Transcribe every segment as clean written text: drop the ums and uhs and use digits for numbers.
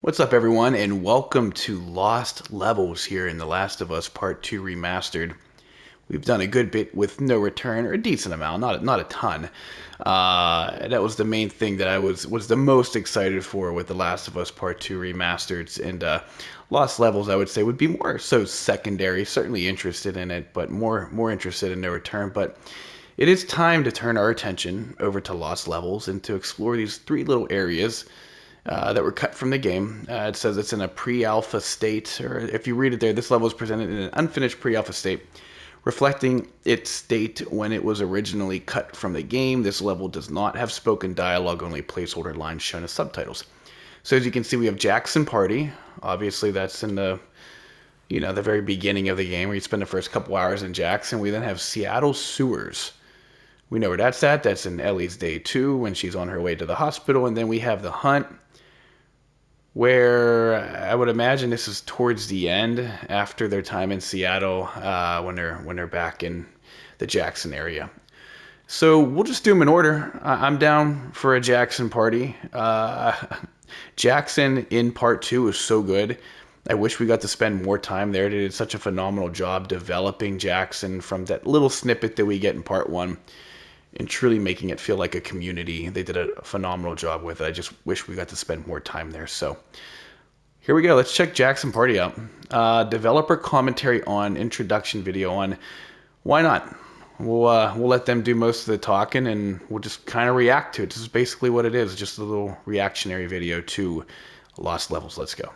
What's up, everyone, and welcome to Lost Levels here in The Last of Us Part 2 Remastered. We've done a good bit with no return, or a decent amount, not a ton. That was the main thing that I was the most excited for with The Last of Us Part 2 Remastered, and Lost Levels, I would say, would be more so secondary. Certainly interested in it, but more interested in no return. But it is time to turn our attention over to Lost Levels and to explore these three little areas that were cut from the game. It says it's in a pre-alpha state, or if you read it there, this level is presented in an unfinished pre-alpha state, reflecting its state when it was originally cut from the game. This level does not have spoken dialogue, only placeholder lines shown as subtitles. So as you can see, we have Jackson Party. Obviously, that's in the very beginning of the game, where you spend the first couple hours in Jackson. We then have Seattle Sewers. We know where that's at. That's in Ellie's day 2 when she's on her way to the hospital. And then we have the Hunt, where I would imagine this is towards the end after their time in Seattle, when they're back in the Jackson area. So we'll just do them in order. I'm down for a Jackson Party. Jackson in part 2 is so good. I wish we got to spend more time there. They did such a phenomenal job developing Jackson from that little snippet that we get in part 1 and truly making it feel like a community. They did a phenomenal job with it. I just wish we got to spend more time there. So here we go. Let's check Jackson Party out. Developer commentary on, introduction video on. Why not? We'll let them do most of the talking, and we'll just kind of react to it. This is basically what it is, just a little reactionary video to Lost Levels. Let's go.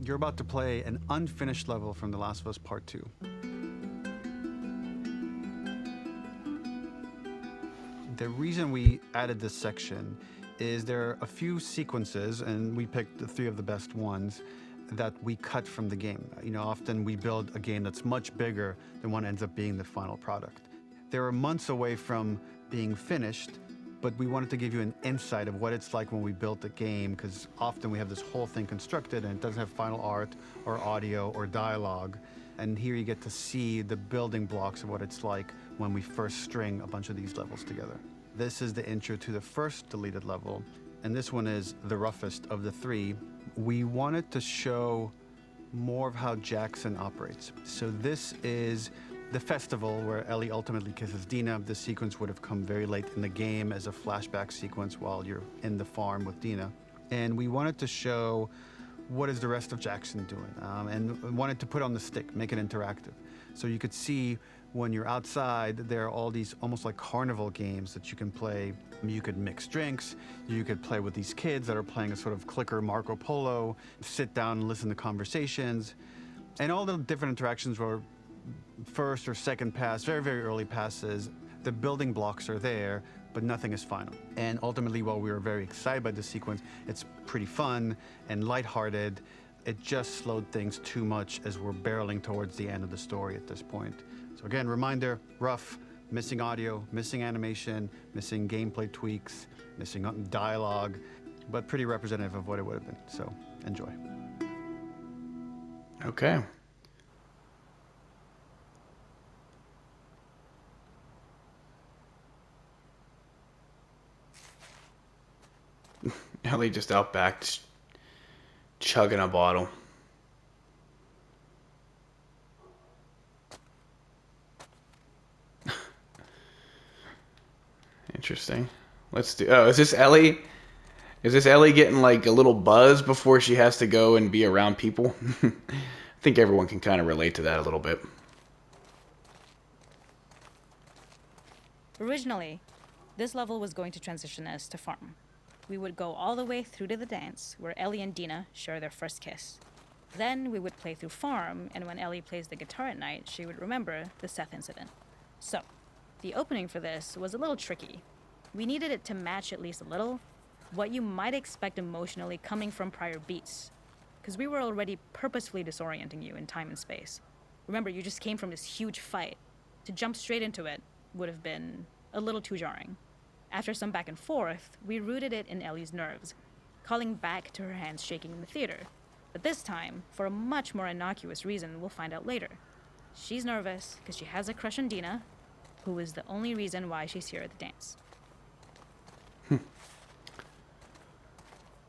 You're about to play an unfinished level from The Last of Us Part 2. The reason we added this section is there are a few sequences, and we picked the 3 of the best ones, that we cut from the game. Often we build a game that's much bigger than what ends up being the final product. They were months away from being finished, but we wanted to give you an insight of what it's like when we built the game, because often we have this whole thing constructed and it doesn't have final art or audio or dialogue. And here you get to see the building blocks of what it's like when we first string a bunch of these levels together. This is the intro to the first deleted level, and this one is the roughest of the 3. We wanted to show more of how Jackson operates. So this is the festival where Ellie ultimately kisses Dina. This sequence would have come very late in the game as a flashback sequence while you're in the farm with Dina. And we wanted to show what is the rest of Jackson doing, and wanted to put on the stick, make it interactive. So you could see when you're outside, there are all these almost like carnival games that you can play. You could mix drinks, you could play with these kids that are playing a sort of clicker Marco Polo, sit down and listen to conversations. And all the different interactions were first or second pass, very, very early passes. The building blocks are there, but nothing is final. And ultimately, while we were very excited by this sequence, it's pretty fun and lighthearted. It just slowed things too much as we're barreling towards the end of the story at this point. So again, reminder, rough, missing audio, missing animation, missing gameplay tweaks, missing dialogue, but pretty representative of what it would have been. So enjoy. Okay. Ellie just out back chugging a bottle. Interesting. Let's do. Oh, is this Ellie? Is this Ellie getting like a little buzz before she has to go and be around people? I think everyone can kind of relate to that a little bit. Originally, this level was going to transition us to farm. We would go all the way through to the dance, where Ellie and Dina share their first kiss. Then we would play through farm, and when Ellie plays the guitar at night, she would remember the Seth incident. So, the opening for this was a little tricky. We needed it to match at least a little what you might expect emotionally coming from prior beats, because we were already purposefully disorienting you in time and space. Remember, you just came from this huge fight. To jump straight into it would have been a little too jarring. After some back and forth, we rooted it in Ellie's nerves, calling back to her hands shaking in the theater. But this time, for a much more innocuous reason we'll find out later. She's nervous because she has a crush on Dina, who is the only reason why she's here at the dance.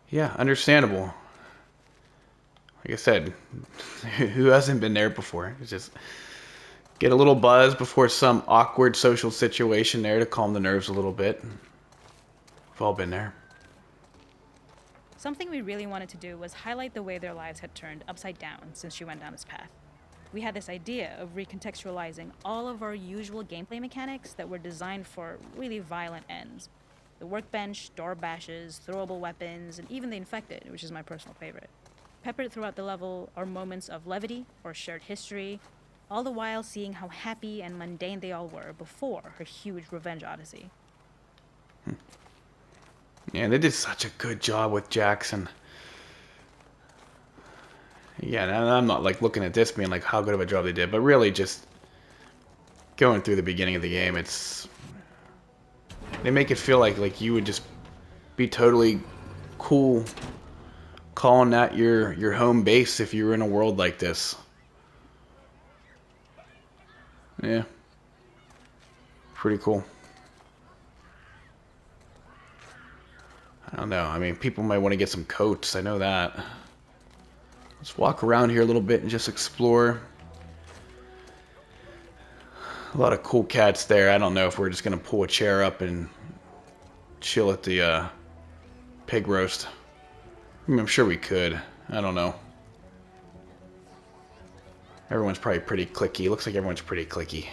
Yeah, understandable. Like I said, who hasn't been there before? It's just get a little buzz before some awkward social situation there to calm the nerves a little bit. We've all been there. Something we really wanted to do was highlight the way their lives had turned upside down since she went down this path. We had this idea of recontextualizing all of our usual gameplay mechanics that were designed for really violent ends. The workbench, door bashes, throwable weapons, and even the infected, which is my personal favorite. Peppered throughout the level are moments of levity or shared history, all the while seeing how happy and mundane they all were before her huge revenge odyssey. Yeah, they did such a good job with Jackson. Yeah, and I'm not like looking at this being like how good of a job they did, but really just going through the beginning of the game, they make it feel like you would just be totally cool calling that your home base if you were in a world like this. Yeah. Pretty cool. I don't know. I mean, people might want to get some coats. I know that. Let's walk around here a little bit and just explore. A lot of cool cats there. I don't know if we're just going to pull a chair up and chill at the pig roast. I mean, I'm sure we could. I don't know. Everyone's probably pretty cliquey. Looks like everyone's pretty cliquey.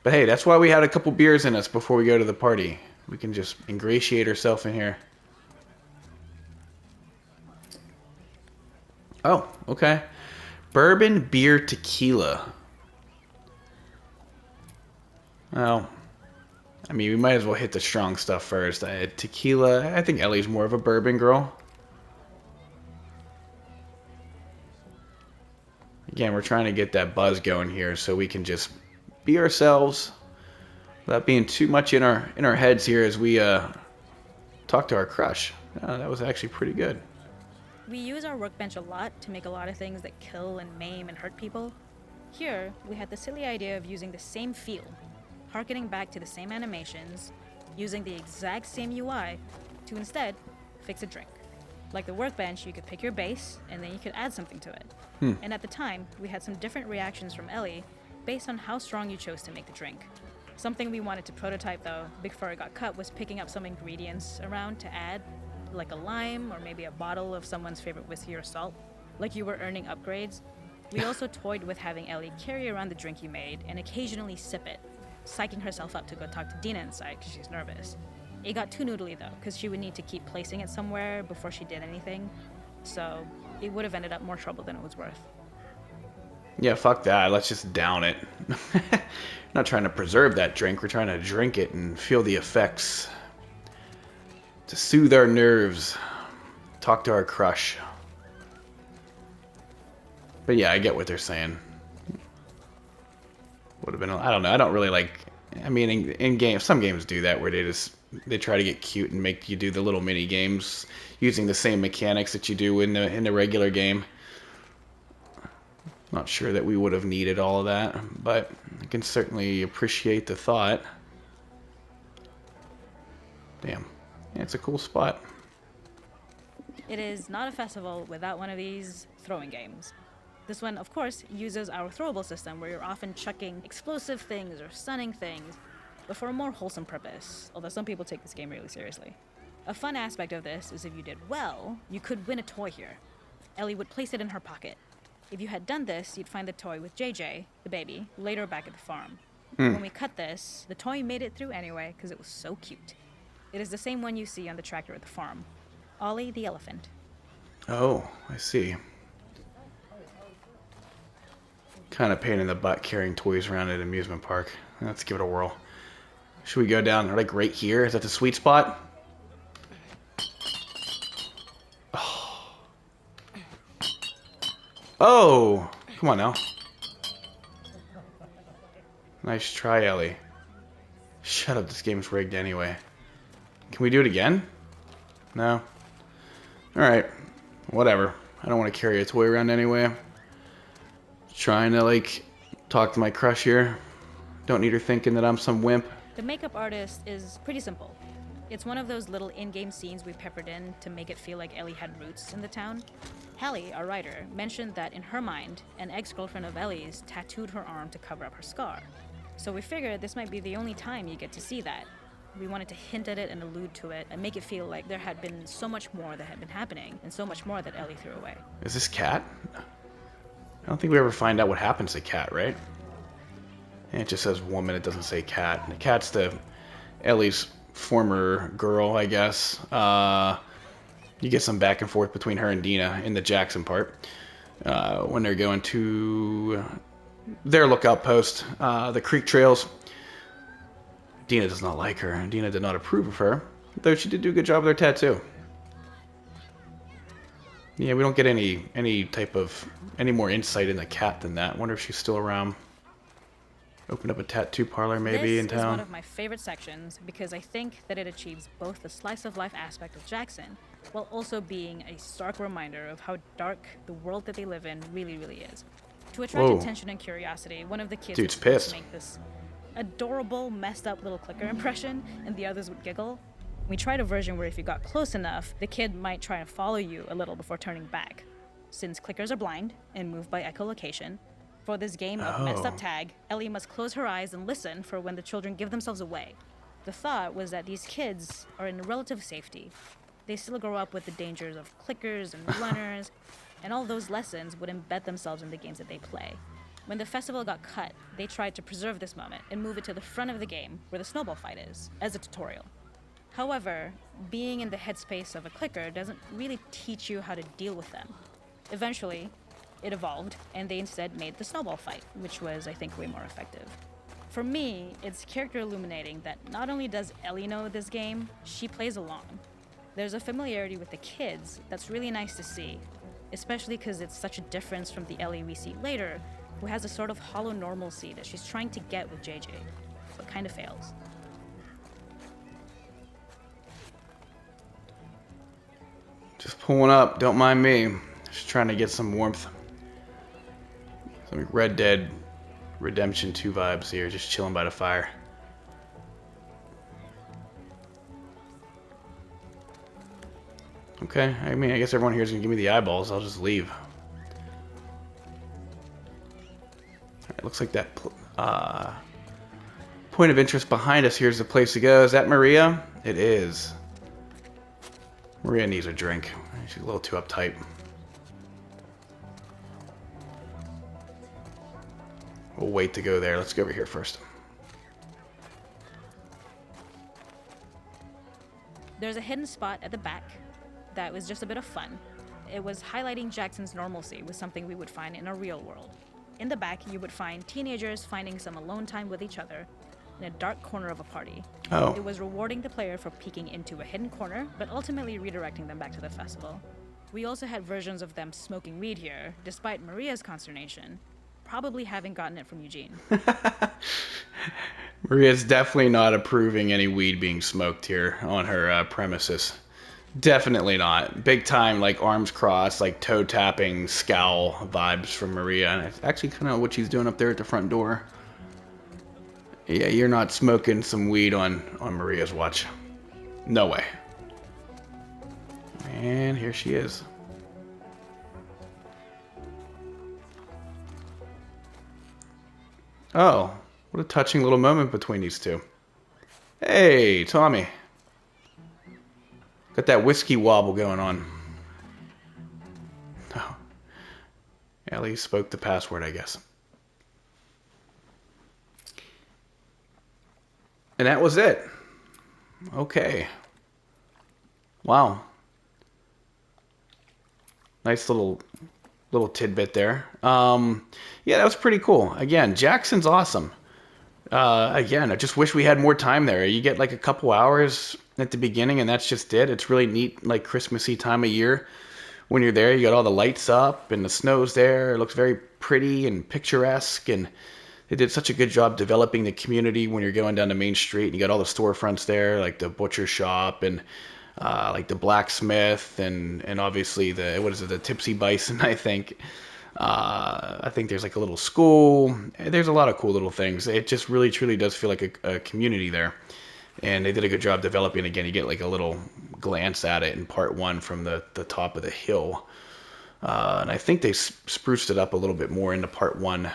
But hey, that's why we had a couple beers in us before we go to the party. We can just ingratiate ourselves in here. Oh, okay. Bourbon, beer, tequila. Well, I mean, we might as well hit the strong stuff first. Tequila, I think Ellie's more of a bourbon girl. Again, we're trying to get that buzz going here so we can just be ourselves without being too much in our heads here as we talk to our crush. That was actually pretty good. We use our workbench a lot to make a lot of things that kill and maim and hurt people. Here, we had the silly idea of using the same feel, harkening back to the same animations, using the exact same UI to instead fix a drink. Like the workbench, you could pick your base, and then you could add something to it. And at the time, we had some different reactions from Ellie based on how strong you chose to make the drink. Something we wanted to prototype, though, before it got cut, was picking up some ingredients around to add, like a lime or maybe a bottle of someone's favorite whiskey or salt, like you were earning upgrades. We also toyed with having Ellie carry around the drink you made and occasionally sip it, psyching herself up to go talk to Dina inside because she's nervous. It got too noodly, though, because she would need to keep placing it somewhere before she did anything, so it would have ended up more trouble than it was worth. Yeah, fuck that. Let's just down it. Not trying to preserve that drink. We're trying to drink it and feel the effects. To soothe our nerves. Talk to our crush. But yeah, I get what they're saying. Would have been, I don't know. I don't really like, I mean, in games, some games do that where they try to get cute and make you do the little mini games using the same mechanics that you do in the regular game. Not sure that we would have needed all of that, but I can certainly appreciate the thought. Damn. Yeah, it's a cool spot. It is not a festival without one of these throwing games. This one, of course, uses our throwable system where you're often chucking explosive things or stunning things, but for a more wholesome purpose, although some people take this game really seriously. A fun aspect of this is if you did well, you could win a toy here. Ellie would place it in her pocket. If you had done this, you'd find the toy with JJ, the baby, later back at the farm. When we cut this, the toy made it through anyway because it was so cute. It is the same one you see on the tractor at the farm. Ollie the elephant. Oh, I see. Kind of pain in the butt carrying toys around at an amusement park. Let's give it a whirl. Should we go down like right here? Is that the sweet spot? Oh, come on now. Nice try, Ellie. Shut up, this game's rigged anyway. Can we do it again? No? Alright, whatever. I don't want to carry a toy around anyway. trying to, like, talk to my crush here. Don't need her thinking that I'm some wimp. The makeup artist is pretty simple. It's one of those little in-game scenes we peppered in to make it feel like Ellie had roots in the town. Hallie, our writer, mentioned that in her mind, an ex-girlfriend of Ellie's tattooed her arm to cover up her scar. So we figured this might be the only time you get to see that. We wanted to hint at it and allude to it and make it feel like there had been so much more that had been happening and so much more that Ellie threw away. Is this Cat? I don't think we ever find out what happens to Cat, right? And it just says woman, it doesn't say Cat. And the Cat's Ellie's former girl, I guess. You get some back and forth between her and Dina in the Jackson part. When they're going to their lookout post, the creek trails. Dina does not like her. Dina did not approve of her, though she did do a good job with her tattoo. Yeah, we don't get any more insight in the Cat than that. Wonder if she's still around. Open up a tattoo parlor maybe in town. This is one of my favorite sections because I think that it achieves both the slice of life aspect of Jackson while also being a stark reminder of how dark the world that they live in really, really is. To attract attention and curiosity, one of the kids would pissed. make this adorable, messed up little clicker impression and the others would giggle. We tried a version where if you got close enough, the kid might try and follow you a little before turning back. Since clickers are blind and move by echolocation, for this game of messed up tag, Ellie must close her eyes and listen for when the children give themselves away. The thought was that these kids are in relative safety. They still grow up with the dangers of clickers and runners, and all those lessons would embed themselves in the games that they play. When the festival got cut, they tried to preserve this moment and move it to the front of the game where the snowball fight is, as a tutorial. However, being in the headspace of a clicker doesn't really teach you how to deal with them. Eventually, it evolved, and they instead made the snowball fight, which was, I think, way more effective. For me, it's character illuminating that not only does Ellie know this game, she plays along. There's a familiarity with the kids that's really nice to see, especially because it's such a difference from the Ellie we see later, who has a sort of hollow normalcy that she's trying to get with JJ, but kind of fails. Just pulling up, don't mind me. Just trying to get some warmth. Some Red Dead Redemption 2 vibes here, just chilling by the fire. Okay, I mean, I guess everyone here is going to give me the eyeballs. I'll just leave. Alright, looks like that point of interest behind us here is the place to go. Is that Maria? It is. Maria needs a drink. She's a little too uptight. We'll wait to go there. Let's go over here first. There's a hidden spot at the back that was just a bit of fun. It was highlighting Jackson's normalcy with something we would find in a real world. In the back, you would find teenagers finding some alone time with each other in a dark corner of a party. Oh. It was rewarding the player for peeking into a hidden corner, but ultimately redirecting them back to the festival. We also had versions of them smoking weed here, despite Maria's consternation, probably having gotten it from Eugene. Maria's definitely not approving any weed being smoked here on her premises. Definitely not. Big time, like, arms crossed, like, toe-tapping, scowl vibes from Maria. And it's actually kind of what she's doing up there at the front door. Yeah, you're not smoking some weed on Maria's watch. No way. And here she is. Oh, what a touching little moment between these two. Hey, Tommy. Got that whiskey wobble going on. Oh. Ellie spoke the password, I guess. And that was it. Okay. Wow. Nice little tidbit there. Yeah, that was pretty cool. Again, Jackson's awesome. Again, I just wish we had more time there. You get like a couple hours at the beginning, and that's just it. It's really neat, like Christmassy time of year. When you're there, you got all the lights up, and the snow's there. It looks very pretty and picturesque, and they did such a good job developing the community when you're going down the main street, and you got all the storefronts there, like the butcher shop, and like the blacksmith, and obviously the Tipsy Bison, I think. I think there's like a little school. There's a lot of cool little things. It just really truly does feel like a community there. And they did a good job developing. Again, you get like a little glance at it in part one from the top of the hill. And I think they spruced it up a little bit more into part one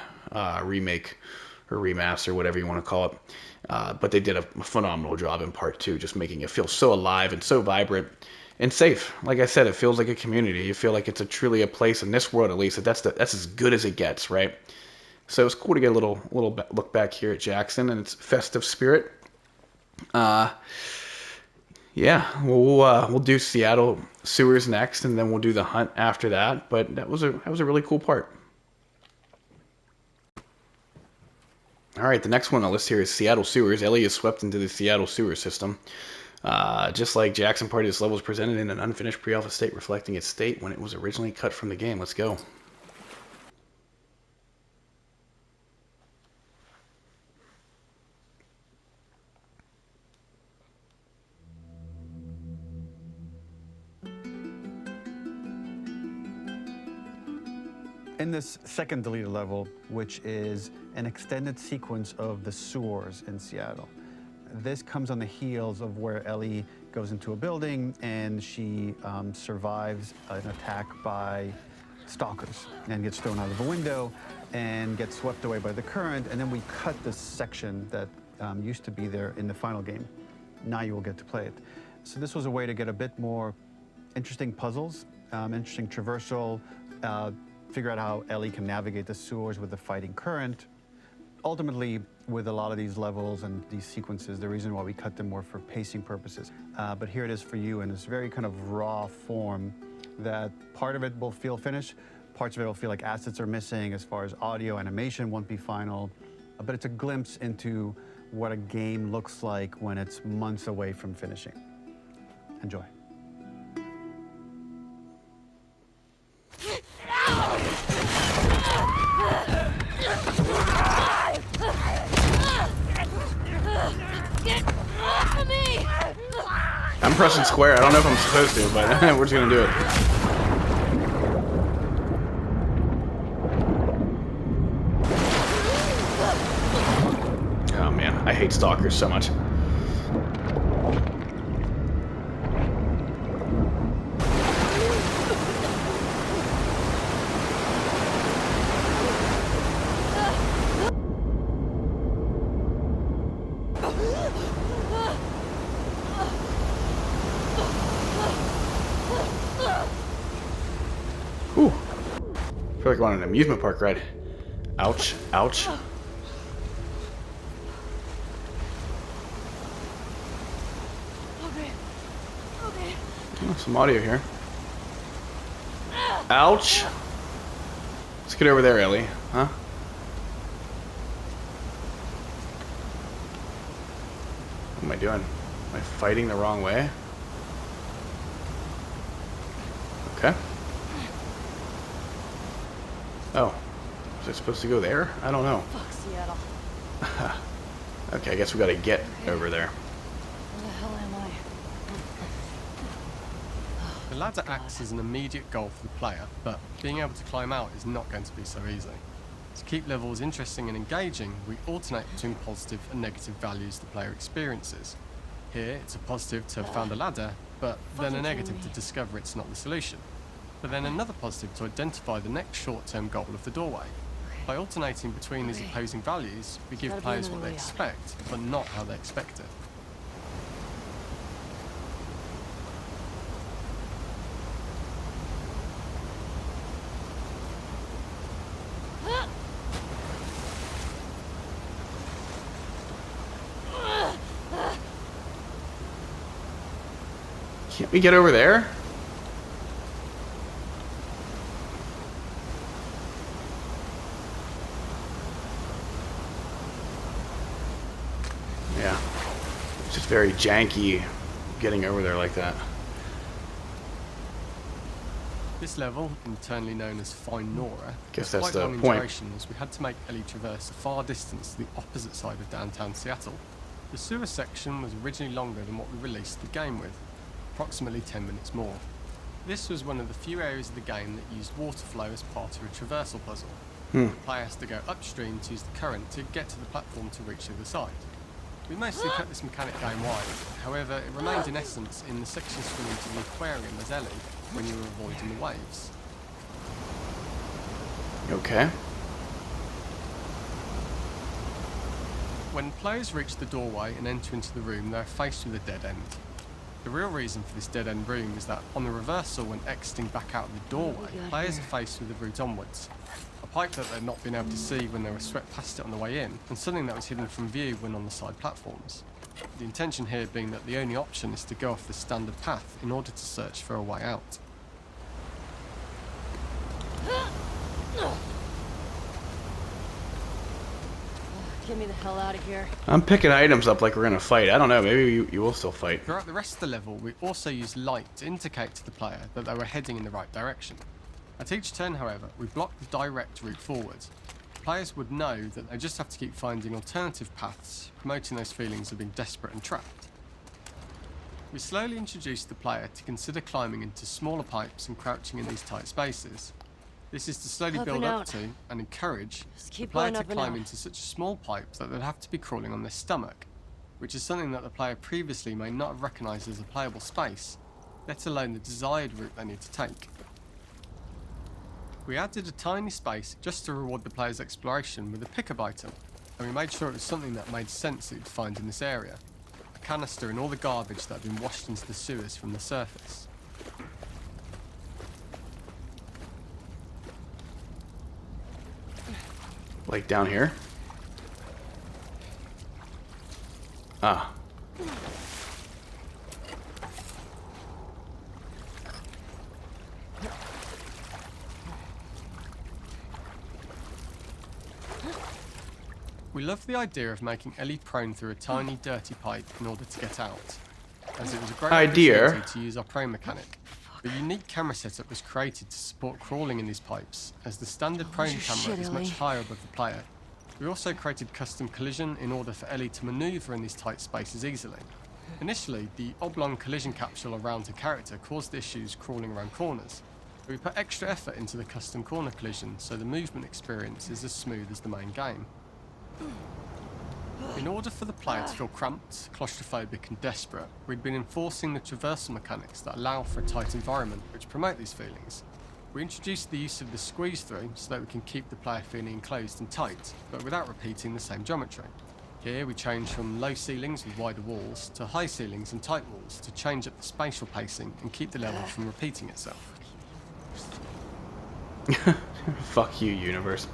remake or remaster, whatever you want to call it. But they did a phenomenal job in part two, just making it feel so alive and so vibrant and safe. Like I said, it feels like a community. You feel like it's truly a place in this world, at least. That's as good as it gets, right? So it's cool to get a little look back here at Jackson and its festive spirit. Yeah, we'll do Seattle sewers next, and then we'll do the hunt after that. But that was a really cool part. All right, the next one on the list here is Seattle sewers. Ellie is swept into the Seattle sewer system. Just like Jackson Party, this level is presented in an unfinished pre-alpha state, reflecting its state when it was originally cut from the game. Let's go. In this second deleted level, which is an extended sequence of the sewers in Seattle, this comes on the heels of where Ellie goes into a building and she survives an attack by stalkers and gets thrown out of a window and gets swept away by the current. And then we cut this section that used to be there in the final game. Now you will get to play it. So this was a way to get a bit more interesting puzzles, interesting traversal, figure out how Ellie can navigate the sewers with the fighting current. Ultimately, with a lot of these levels and these sequences, the reason why we cut them were for pacing purposes. But here it is for you in this very kind of raw form that part of it will feel finished, parts of it will feel like assets are missing as far as audio, animation won't be final, but it's a glimpse into what a game looks like when it's months away from finishing. Enjoy. I'm pressing square. I don't know if I'm supposed to, but we're just gonna do it. Oh man, I hate stalkers so much. Ooh. I feel like we're on an amusement park ride. Ouch, ouch. Oh, some audio here. Ouch. Let's get over there, Ellie. Huh? What am I doing? Am I fighting the wrong way? Okay. Oh. Was I supposed to go there? I don't know. Fuck Seattle. Okay, I guess we gotta get over there. Where the hell am I? The ladder acts as an immediate goal for the player, but being able to climb out is not going to be so easy. To keep levels interesting and engaging, we alternate between positive and negative values the player experiences. Here, it's a positive to have found a ladder, but then a negative to discover it's not the solution. But then another positive to identify the next short-term goal of the doorway. By alternating between these opposing values, we give players what they expect, but not how they expect it. Can't we get over there? Yeah. It's just very janky getting over there like that. This level, internally known as Find Nora, Guess was that's quite the long in point. duration as we had to make Ellie traverse a far distance to the opposite side of downtown Seattle. The sewer section was originally longer than what we released the game with, approximately 10 minutes more. This was one of the few areas of the game that used water flow as part of a traversal puzzle. Hmm. The player has to go upstream to use the current to get to the platform to reach the other side. We mostly kept this mechanic game-wide, however it remained in essence in the section swimming to the aquarium as Ellie when you were avoiding the waves. Okay. When players reach the doorway and enter into the room, they are faced with a dead end. The real reason for this dead-end room is that on the reversal when exiting back out of the doorway, players are faced with the route onwards. A pipe that they'd not been able to see when they were swept past it on the way in, and something that was hidden from view when on the side platforms. The intention here being that the only option is to go off the standard path in order to search for a way out. Get me the hell out of here. I'm picking items up like we're gonna fight. I don't know, maybe you will still fight. Throughout the rest of the level, we also used light to indicate to the player that they were heading in the right direction. At each turn, however, we blocked the direct route forward. Players would know that they just have to keep finding alternative paths, promoting those feelings of being desperate and trapped. We slowly introduced the player to consider climbing into smaller pipes and crouching in these tight spaces. This is to slowly Up build and up out. to and encourage Just the keep player going to up and climb out. into such a small pipe that they'd have to be crawling on their stomach, which is something that the player previously may not have recognised as a playable space, let alone the desired route they need to take. We added a tiny space just to reward the player's exploration with a pickup item, and we made sure it was something that made sense that you'd find in this area. A canister and all the garbage that had been washed into the sewers from the surface. Like down here? Ah. We loved the idea of making Ellie prone through a tiny dirty pipe in order to get out, as it was a great Idea. opportunity to use our prone mechanic. The unique camera setup was created to support crawling in these pipes, as the standard prone your camera shit, is much Ellie. higher above the player. We also created custom collision in order for Ellie to manoeuvre in these tight spaces easily. Initially, the oblong collision capsule around her character caused issues crawling around corners. But we put extra effort into the custom corner collision, so the movement experience is as smooth as the main game. In order for the player to feel cramped, claustrophobic and desperate, we'd been enforcing the traversal mechanics that allow for a tight environment which promote these feelings. We introduced the use of the squeeze through so that we can keep the player feeling enclosed and tight, but without repeating the same geometry. Here we change from low ceilings with wider walls to high ceilings and tight walls to change up the spatial pacing and keep the level from repeating itself. Fuck you, universe.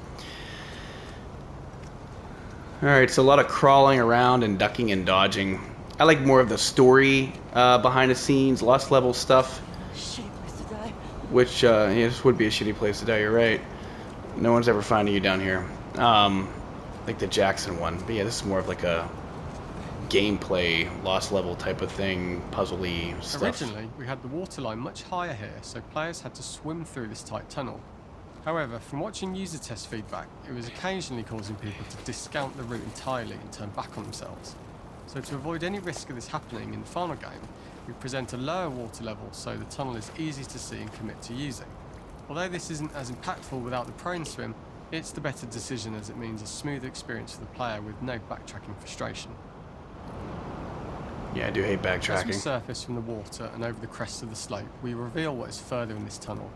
Alright, so a lot of crawling around and ducking and dodging. I like more of the story behind the scenes, lost level stuff, Shitty place to die. which, yeah, this would be a shitty place to die, you're right. No one's ever finding you down here. Like the Jackson one. But yeah, this is more of like a gameplay, lost level type of thing, puzzly stuff. Originally, we had the waterline much higher here, so players had to swim through this tight tunnel. However, from watching user test feedback, it was occasionally causing people to discount the route entirely and turn back on themselves. So to avoid any risk of this happening in the final game, we present a lower water level so the tunnel is easy to see and commit to using. Although this isn't as impactful without the prone swim, it's the better decision as it means a smoother experience for the player with no backtracking frustration. Yeah, I do hate As we backtracking. surface from the water and over the crest of the slope, we reveal what is further in this tunnel.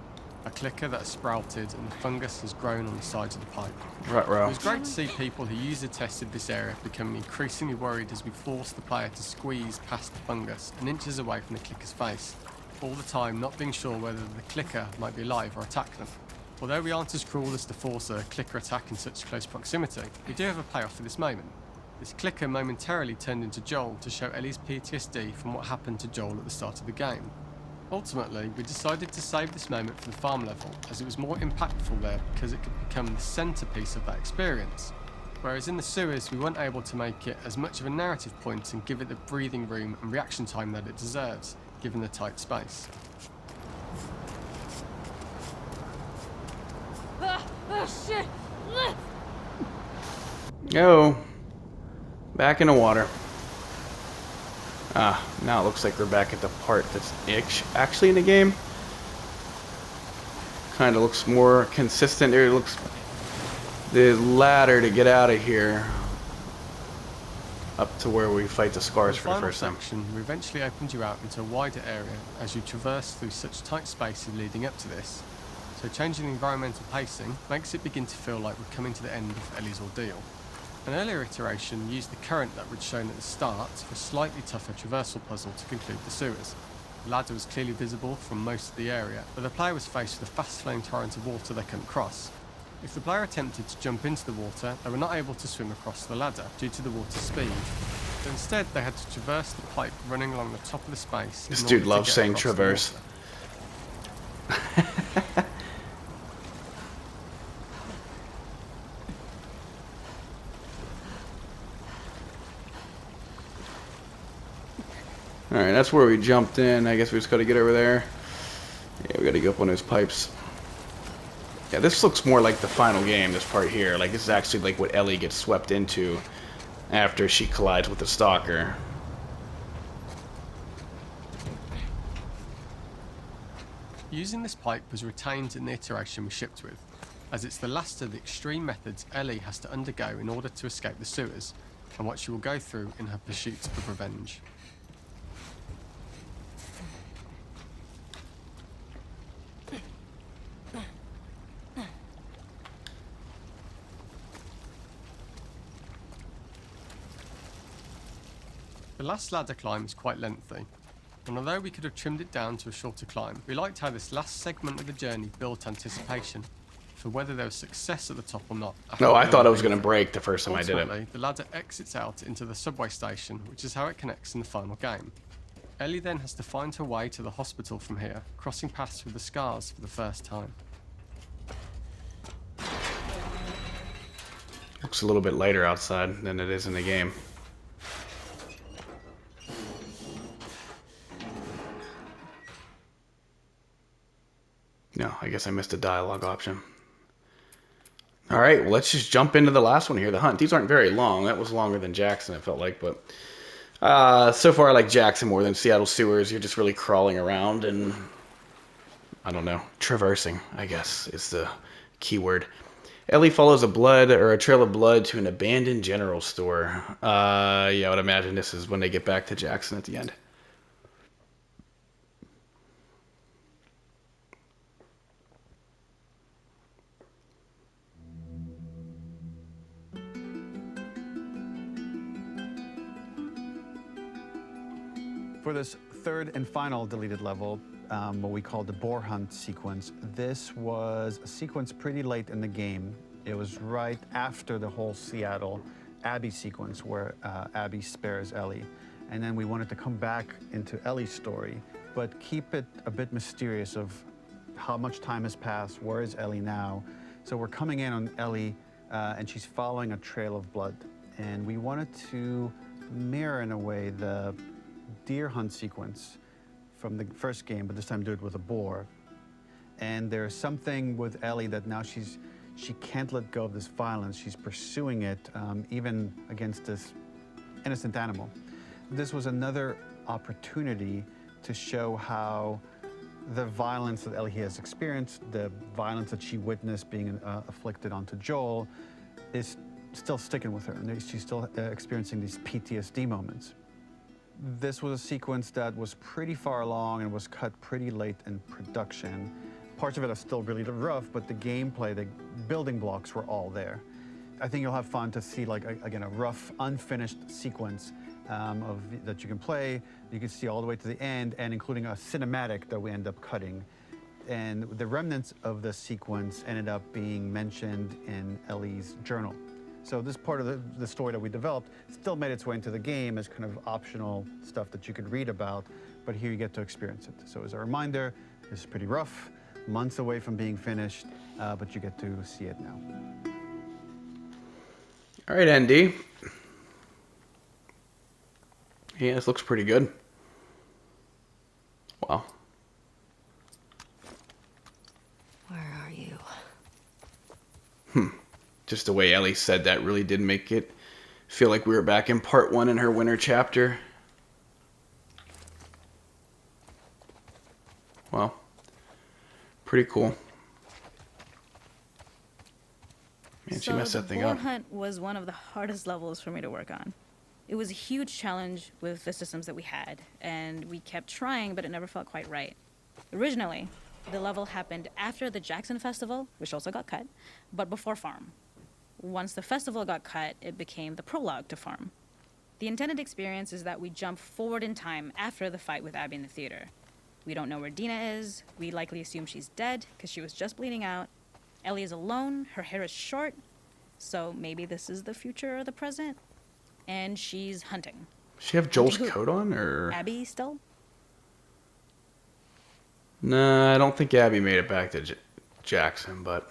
A clicker that has sprouted and the fungus has grown on the sides of the pipe. It Ruh-roh. was great to see people who user tested this area becoming increasingly worried as we forced the player to squeeze past the fungus and inches away from the clicker's face, all the time not being sure whether the clicker might be alive or attack them. Although we aren't as cruel as to force a clicker attack in such close proximity, we do have a payoff for this moment. This clicker momentarily turned into Joel to show Ellie's PTSD from what happened to Joel at the start of the game. Ultimately, we decided to save this moment for the farm level, as it was more impactful there because it could become the centrepiece of that experience. Whereas in the sewers, we weren't able to make it as much of a narrative point and give it the breathing room and reaction time that it deserves, given the tight space. Shit! Go. Back in the water. Ah, now it looks like we're back at the part that's actually in the game. kind of looks more consistent. There looks the ladder to get out of here up to where we fight the scars for the final first time. section, we eventually opened you out into a wider area as you traverse through such tight spaces leading up to this. So changing the environmental pacing makes it begin to feel like we're coming to the end of Ellie's ordeal. An earlier iteration used the current that we'd shown at the start for a slightly tougher traversal puzzle to conclude the sewers. The ladder was clearly visible from most of the area, but the player was faced with a fast-flowing torrent of water they couldn't cross. If the player attempted to jump into the water, they were not able to swim across the ladder due to the water's speed. So instead, they had to traverse the pipe running along the top of the space. This dude loves saying traverse. Alright, that's where we jumped in. I guess we just gotta get over there. Yeah, we gotta go up on those pipes. Yeah, this looks more like the final game, this part here. Like, this is actually like what Ellie gets swept into after she collides with the stalker. Using this pipe was retained in the iteration we shipped with, as it's the last of the extreme methods Ellie has to undergo in order to escape the sewers, and what she will go through in her pursuit of revenge. The last ladder climb is quite lengthy, and although we could have trimmed it down to a shorter climb, we liked how this last segment of the journey built anticipation for whether there was success at the top or not. No, I thought it was going to break the first time I did Ultimately, it. the ladder exits out into the subway station, which is how it connects in the final game. Ellie then has to find her way to the hospital from here, crossing paths with the scars for the first time. Looks a little bit lighter outside than it is in the game. No, I guess I missed a dialogue option. Alright, well, let's just jump into the last one here, the hunt. These aren't very long. That was longer than Jackson, it felt like, but so far I like Jackson more than Seattle Sewers. You're just really crawling around and, I don't know, traversing, I guess, is the key word. Ellie follows a trail of blood to an abandoned general store. Yeah, I would imagine this is when they get back to Jackson at the end. For this third and final deleted level, what we call the boar hunt sequence, this was a sequence pretty late in the game. It was right after the whole Seattle Abby sequence where Abby spares Ellie. And then we wanted to come back into Ellie's story, but keep it a bit mysterious of how much time has passed, where is Ellie now? So we're coming in on Ellie and she's following a trail of blood. And we wanted to mirror in a way the deer hunt sequence from the first game, but this time do it with a boar. And there's something with Ellie that now she can't let go of this violence. She's pursuing it, even against this innocent animal. This was another opportunity to show how the violence that Ellie has experienced, the violence that she witnessed being afflicted onto Joel, is still sticking with her, and she's still experiencing these PTSD moments. This was a sequence that was pretty far along and was cut pretty late in production. Parts of it are still really rough, but the gameplay, the building blocks were all there. I think you'll have fun to see, like, again, a rough, unfinished sequence that you can play. You can see all the way to the end, and including a cinematic that we end up cutting. And the remnants of the sequence ended up being mentioned in Ellie's journal. So this part of the story that we developed still made its way into the game as kind of optional stuff that you could read about, but here you get to experience it. So as a reminder, this is pretty rough, months away from being finished, but you get to see it now. All right, ND. Yeah, this looks pretty good. Wow. Where are you? Just the way Ellie said that really did make it feel like we were back in part 1 in her winter chapter. Well, pretty cool. Man, she So messed the that thing boar up. hunt was one of the hardest levels for me to work on. It was a huge challenge with the systems that we had, and we kept trying, but it never felt quite right. Originally, the level happened after the Jackson Festival, which also got cut, but before Farm. Once the festival got cut, it became the prologue to Farm. The intended experience is that we jump forward in time after the fight with Abby in the theater. We don't know where Dina is. We likely assume she's dead because she was just bleeding out. Ellie is alone. Her hair is short. So maybe this is the future or the present. And she's hunting. Does she have Joel's Hunting who? coat on, or? Abby still? Nah, I don't think Abby made it back to Jackson, but...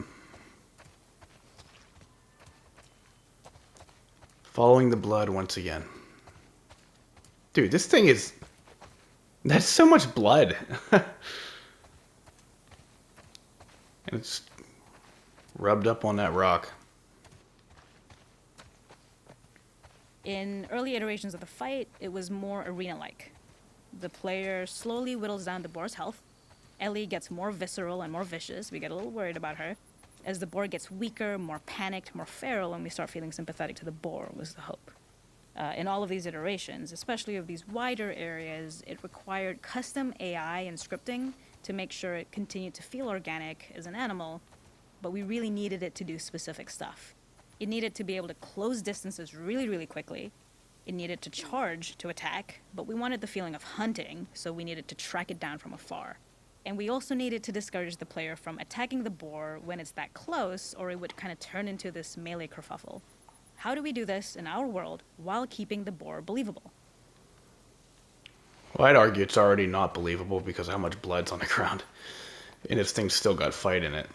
Following the blood once again. Dude, this thing is... That's so much blood. And it's rubbed up on that rock. In early iterations of the fight, it was more arena-like. The player slowly whittles down the boar's health. Ellie gets more visceral and more vicious. We get a little worried about her. As the boar gets weaker, more panicked, more feral, and we start feeling sympathetic to the boar was the hope. In all of these iterations, especially of these wider areas, it required custom AI and scripting to make sure it continued to feel organic as an animal, but we really needed it to do specific stuff. It needed to be able to close distances really, really quickly. It needed to charge to attack, but we wanted the feeling of hunting, so we needed to track it down from afar. And we also needed to discourage the player from attacking the boar when it's that close, or it would kind of turn into this melee kerfuffle. How do we do this in our world while keeping the boar believable? Well, I'd argue it's already not believable because of how much blood's on the ground. And this thing's still got fight in it.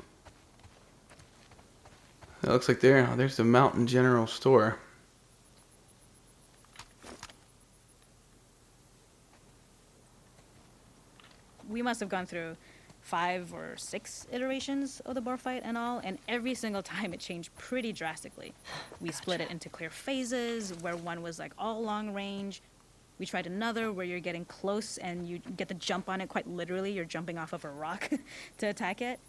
It looks like there's the Mountain General Store. We must have gone through 5 or 6 iterations of the boar fight and all, and every single time it changed pretty drastically. We split it into clear phases, where one was like all long range. We tried another where you're getting close and you get the jump on it quite literally. You're jumping off of a rock to attack it.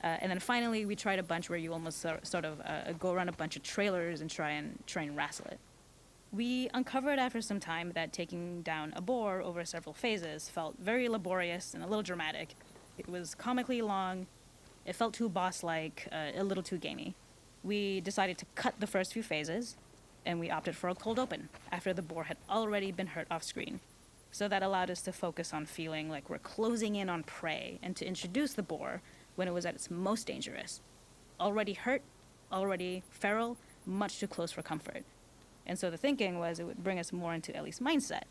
And then finally, we tried a bunch where you almost sort of go around a bunch of trailers and try and wrestle it. We uncovered after some time that taking down a boar over several phases felt very laborious and a little dramatic. It was comically long, it felt too boss-like, a little too gamey. We decided to cut the first few phases, and we opted for a cold open after the boar had already been hurt off-screen. So that allowed us to focus on feeling like we're closing in on prey and to introduce the boar when it was at its most dangerous. Already hurt, already feral, much too close for comfort. And so the thinking was it would bring us more into Ellie's mindset.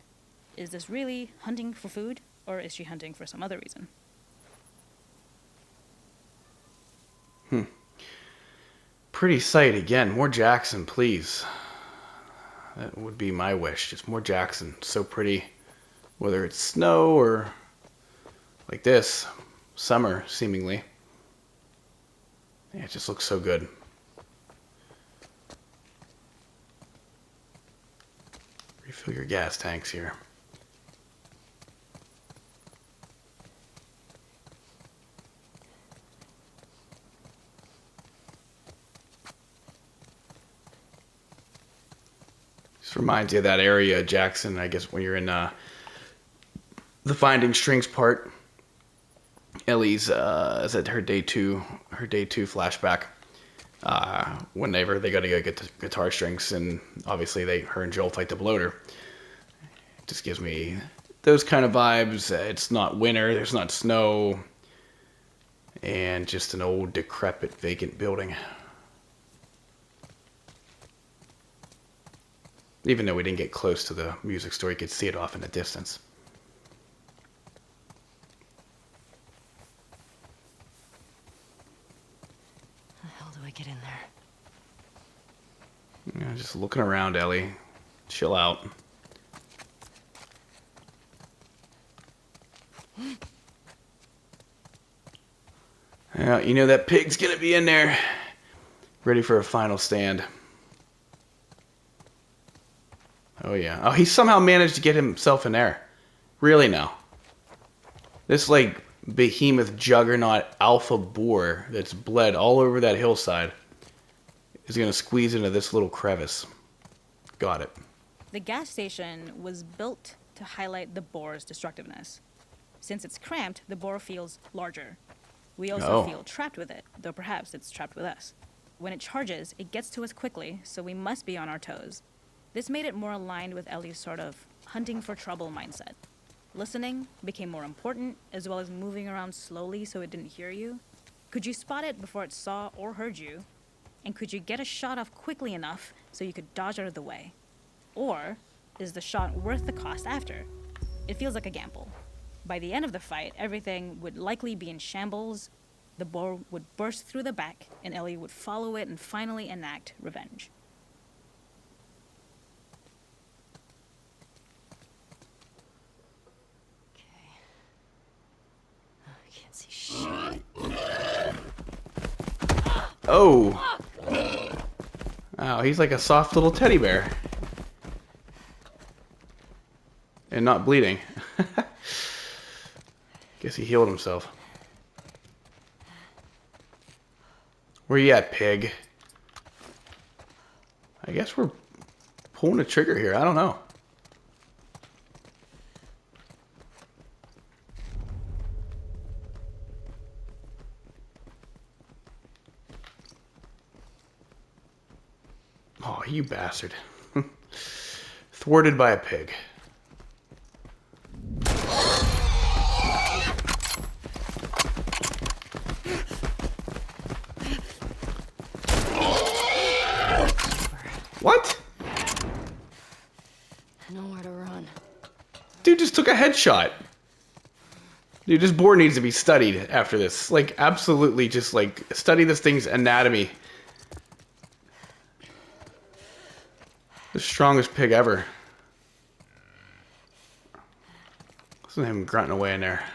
Is this really hunting for food, or is she hunting for some other reason? Pretty sight again. More Jackson, please. That would be my wish. Just more Jackson. So pretty. Whether it's snow or like this, summer, seemingly. Yeah, it just looks so good. Refill your gas tanks here. Just reminds you of that area, Jackson, I guess, when you're in the Finding Strings part. Ellie's is at her day two flashback. Whenever they got to go get the guitar strings, and obviously her and Joel fight the bloater. It just gives me those kind of vibes. It's not winter, there's not snow, and just an old decrepit vacant building. Even though we didn't get close to the music store, you could see it off in the distance. How the hell do I get in there? Yeah, just looking around, Ellie. Chill out. Yeah, you know that pig's gonna be in there, ready for a final stand. Oh yeah. Oh, he somehow managed to get himself in there. Really now. This like behemoth juggernaut alpha boar that's bled all over that hillside is going to squeeze into this little crevice. Got it. The gas station was built to highlight the bore's destructiveness. Since it's cramped, the bore feels larger. We also feel trapped with it, though perhaps it's trapped with us. When it charges, it gets to us quickly, so we must be on our toes. This made it more aligned with Ellie's sort of hunting for trouble mindset. Listening became more important, as well as moving around slowly so it didn't hear you. Could you spot it before it saw or heard you? And could you get a shot off quickly enough so you could dodge out of the way? Or is the shot worth the cost after? It feels like a gamble. By the end of the fight, everything would likely be in shambles, the boar would burst through the back, and Ellie would follow it and finally enact revenge. Okay. I can't see shit. Oh! Oh, he's like a soft little teddy bear. And not bleeding. Guess he healed himself. Where you at, pig? I guess we're pulling a trigger here. I don't know. Oh, you bastard. Thwarted by a pig. What? Nowhere to run. Dude just took a headshot. Dude, this boar needs to be studied after this. Like, absolutely just, like, study this thing's anatomy. The strongest pig ever. Listen to him grunting away in there.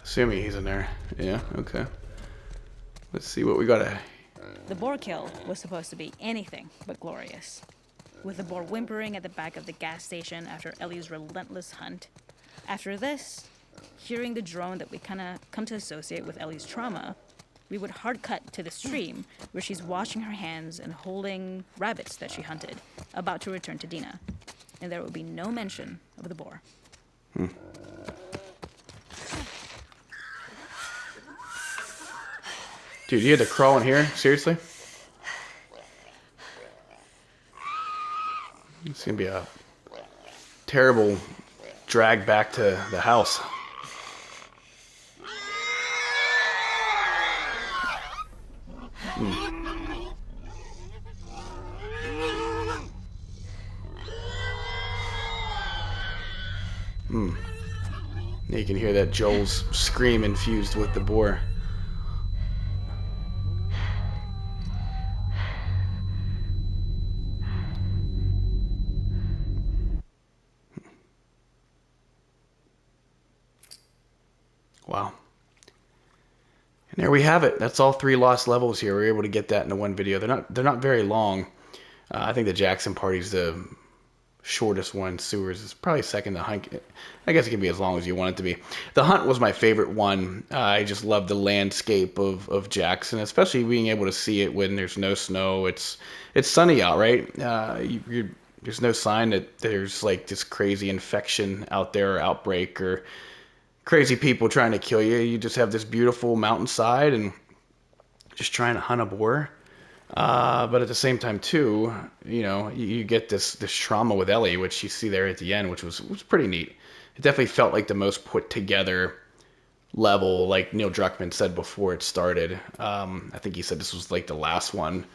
Assuming he's in there. Yeah, okay. Let's see what we got. The boar kill was supposed to be anything but glorious. With the boar whimpering at the back of the gas station after Ellie's relentless hunt. After this, hearing the drone that we kind of come to associate with Ellie's trauma, we would hard cut to the stream where she's washing her hands and holding rabbits that she hunted, about to return to Dina. And there would be no mention of the boar. Dude, you had to crawl in here? Seriously? It's gonna be a terrible drag back to the house. You can hear that Joel's scream infused with the boar. Wow. And there we have it. That's all 3 lost levels here. We were able to get that into one video. They're not very long. I think the Jackson Party's the shortest one. Sewers is probably second to Hunt. I guess it can be as long as you want it to be. The Hunt was my favorite one. I just love the landscape of Jackson, especially being able to see it when there's no snow. It's sunny out, right? There's no sign that there's like this crazy infection out there or outbreak or crazy people trying to kill you. You just have this beautiful mountainside and just trying to hunt a boar. But at the same time, too, you get this trauma with Ellie, which you see there at the end, which was pretty neat. It definitely felt like the most put together level, like Neil Druckmann said before it started. I think he said this was like the last one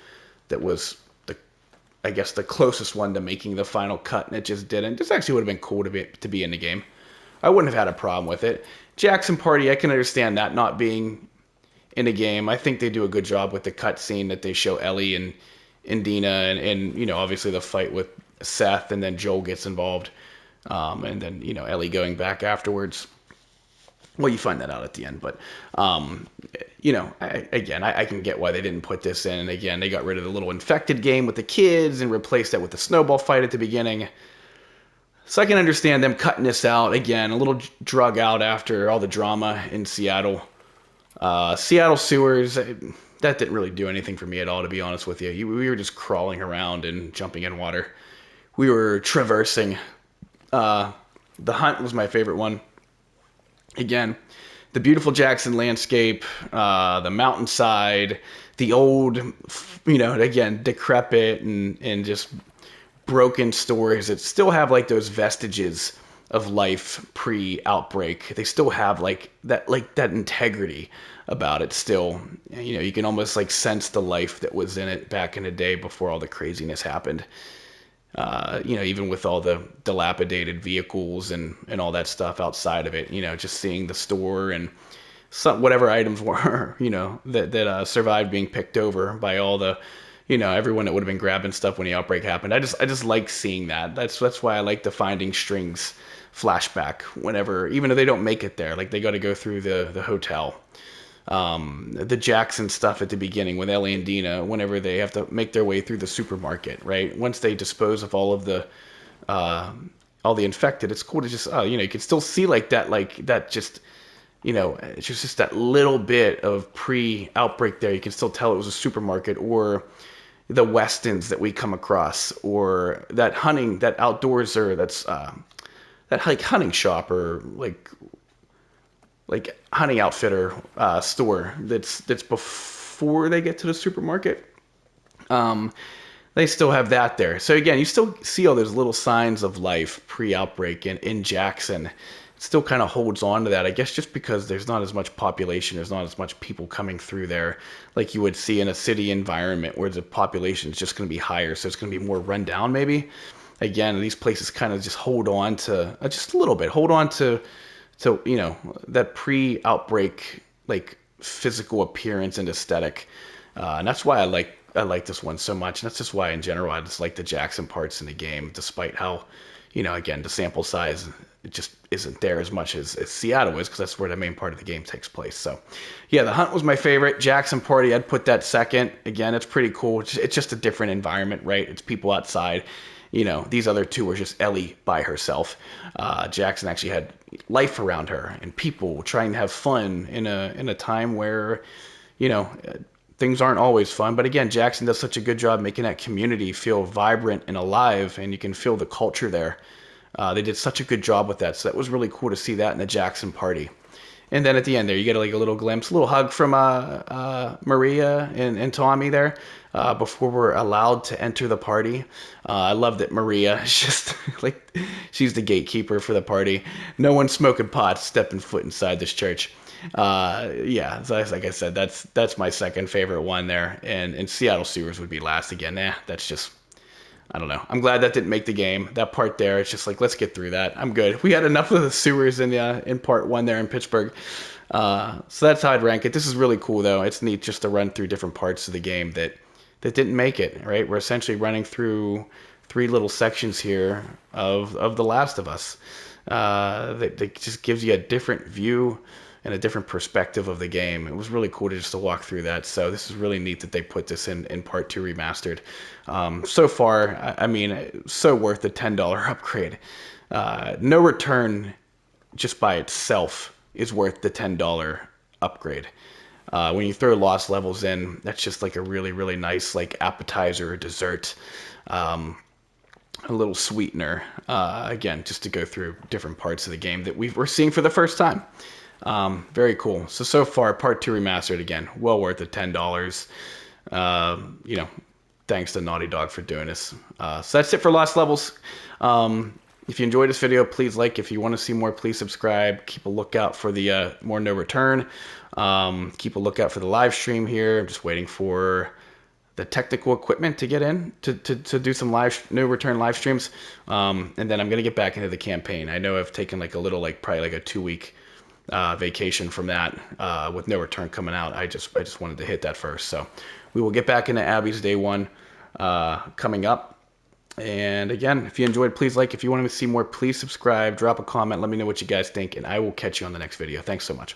that was the closest one to making the final cut, and it just didn't. This actually would have been cool to be in the game. I wouldn't have had a problem with it. Jackson Party, I can understand that not being in the game. I think they do a good job with the cutscene that they show Ellie and Dina and obviously the fight with Seth, and then Joel gets involved, and then Ellie going back afterwards. Well, you find that out at the end, but I can get why they didn't put this in. And again, they got rid of the little infected game with the kids and replaced that with the snowball fight at the beginning. So I can understand them cutting this out. Again, a little drug out after all the drama in Seattle. Seattle sewers, that didn't really do anything for me at all, to be honest with you. We were just crawling around and jumping in water. We were traversing. The hunt was my favorite one. Again, the beautiful Jackson landscape, the mountainside, the old, again, decrepit and just broken stores that still have like those vestiges of life pre-outbreak. They still have like that integrity about it still. You can almost like sense the life that was in it back in the day before all the craziness happened. Even with all the dilapidated vehicles and all that stuff outside of it, just seeing the store and whatever items were, that survived being picked over by all the, everyone that would have been grabbing stuff when the outbreak happened. I just like seeing that. That's why I like the Finding Strings flashback whenever, even if they don't make it there, like they got to go through the hotel. The Jackson stuff at the beginning with Ellie and Dina, whenever they have to make their way through the supermarket, right? Once they dispose of all the infected, it's cool to just, you can still see like that just, it's just that little bit of pre-outbreak there. You can still tell it was a supermarket, or the Westons that we come across, or that outdoors, or that like hunting shop, or like hunting outfitter store that's before they get to the supermarket. They still have that there. So again, you still see all those little signs of life pre-outbreak in Jackson. It still kind of holds on to that, I guess, just because there's not as much population, there's not as much people coming through there like you would see in a city environment where the population is just going to be higher, so it's going to be more run down maybe. Again, these places kind of just hold on to just a little bit, hold on to that pre-outbreak like physical appearance and aesthetic, and that's why I like this one so much. And that's just why in general I just like the Jackson parts in the game, despite how again, the sample size, it just isn't there as much as Seattle is, because that's where the main part of the game takes place. So yeah, the hunt was my favorite. Jackson Party, I'd put that second. Again, it's pretty cool. It's just a different environment, right? It's people outside. These other two were just Ellie by herself. Jackson actually had life around her and people trying to have fun in a time where, things aren't always fun. But again, Jackson does such a good job making that community feel vibrant and alive, and you can feel the culture there. They did such a good job with that. So that was really cool to see that in the Jackson Party. And then at the end there, you get like a little glimpse, a little hug from Maria and Tommy there before we're allowed to enter the party. I love that Maria is just like, she's the gatekeeper for the party. No one smoking pot stepping foot inside this church. Yeah, so like I said, that's my second favorite one there. And Seattle Sewers would be last again. That's just, I don't know. I'm glad that didn't make the game. That part there, it's just like, let's get through that. I'm good. We had enough of the sewers in part one there in Pittsburgh. So that's how I'd rank it. This is really cool, though. It's neat just to run through different parts of the game that didn't make it, right? We're essentially running through 3 little sections here of The Last of Us. That just gives you a different view and a different perspective of the game. It was really cool to walk through that. So this is really neat that they put this in part 2 remastered. So far, I mean, so worth the $10 upgrade. No Return just by itself is worth the $10 upgrade. When you throw Lost Levels in, that's just like a really, really nice like appetizer or dessert. A little sweetener, again, just to go through different parts of the game that we're seeing for the first time. Very cool. So far, part 2 remastered, again, well worth the $10. Thanks to Naughty Dog for doing this. So that's it for Lost Levels. If you enjoyed this video, please like. If you want to see more, please subscribe. Keep a lookout for the more No Return. Keep a lookout for the live stream here. I'm just waiting for the technical equipment to get in to do some No Return live streams. And then I'm going to get back into the campaign. I know I've taken like a little, like probably like a 2-week vacation from that with No Return coming out. I just wanted to hit that first. So we will get back into Abby's Day 1 coming up. And again, if you enjoyed, please like. If you want to see more, please subscribe, drop a comment, let me know what you guys think, and I will catch you on the next video. Thanks so much.